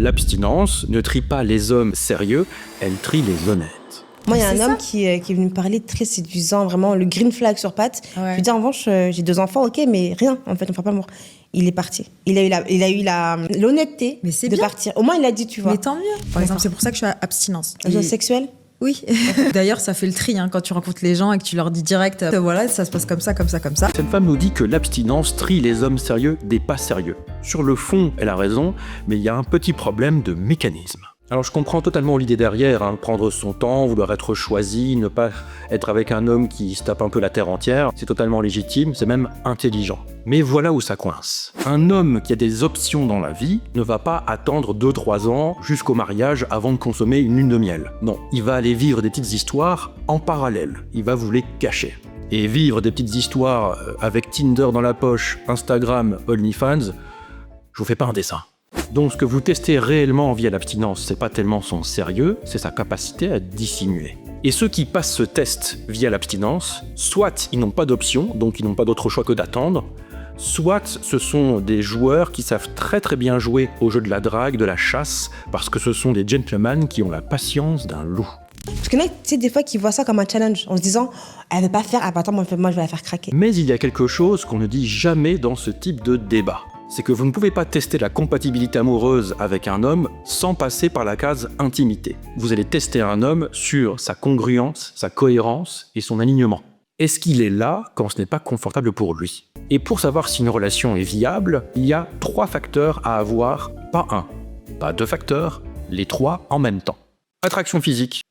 l'abstinence ne trie pas les hommes sérieux, elle trie les honnêtes. Moi, il y a un homme qui est venu me parler très séduisant, vraiment, le green flag sur pattes. Ouais. Je lui dis, en revanche, j'ai 2 enfants, ok, mais rien, en fait, on fera pas l'amour. Il est parti. Il a eu l'honnêteté Mais c'est de bien. partir. Au moins, il a dit, tu vois. Mais tant mieux. Par exemple, c'est pour ça que je suis à abstinence. Un jeu sexuel. Oui. D'ailleurs, ça fait le tri quand tu rencontres les gens et que tu leur dis direct, voilà, ça se passe comme ça, comme ça, comme ça. Cette femme nous dit que l'abstinence trie les hommes sérieux des pas sérieux. Sur le fond, elle a raison, mais il y a un petit problème de mécanisme. Alors je comprends totalement l'idée derrière, prendre son temps, vouloir être choisi, ne pas être avec un homme qui se tape un peu la terre entière, c'est totalement légitime, c'est même intelligent. Mais voilà où ça coince. Un homme qui a des options dans la vie ne va pas attendre 2-3 ans jusqu'au mariage avant de consommer une lune de miel. Non, il va aller vivre des petites histoires en parallèle, il va vous les cacher. Et vivre des petites histoires avec Tinder dans la poche, Instagram, OnlyFans, je vous fais pas un dessin. Donc ce que vous testez réellement via l'abstinence, c'est pas tellement son sérieux, c'est sa capacité à dissimuler. Et ceux qui passent ce test via l'abstinence, soit ils n'ont pas d'option, donc ils n'ont pas d'autre choix que d'attendre, soit ce sont des joueurs qui savent très très bien jouer au jeu de la drague, de la chasse, parce que ce sont des gentlemen qui ont la patience d'un loup. Parce que là, tu sais, des fois, qui voient ça comme un challenge, en se disant, elle veut pas faire, ah bah attends, moi je vais la faire craquer. Mais il y a quelque chose qu'on ne dit jamais dans ce type de débat. C'est que vous ne pouvez pas tester la compatibilité amoureuse avec un homme sans passer par la case intimité. Vous allez tester un homme sur sa congruence, sa cohérence et son alignement. Est-ce qu'il est là quand ce n'est pas confortable pour lui? Et pour savoir si une relation est viable, il y a 3 facteurs à avoir, pas 1, pas 2 facteurs, les 3 en même temps. Attraction physique,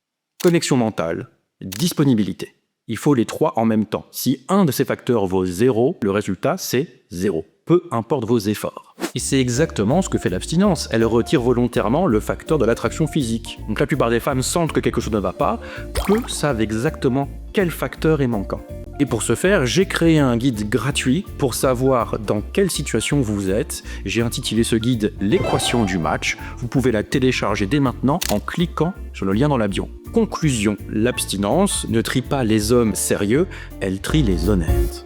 connexion mentale, disponibilité. Il faut les 3 en même temps. Si un de ces facteurs vaut 0, le résultat c'est 0. Peu importe vos efforts. Et c'est exactement ce que fait l'abstinence. Elle retire volontairement le facteur de l'attraction physique. Donc la plupart des femmes sentent que quelque chose ne va pas, peu savent exactement quel facteur est manquant. Et pour ce faire, j'ai créé un guide gratuit pour savoir dans quelle situation vous êtes. J'ai intitulé ce guide « L'équation du match ». Vous pouvez la télécharger dès maintenant en cliquant sur le lien dans la bio. Conclusion, l'abstinence ne trie pas les hommes sérieux, elle trie les honnêtes.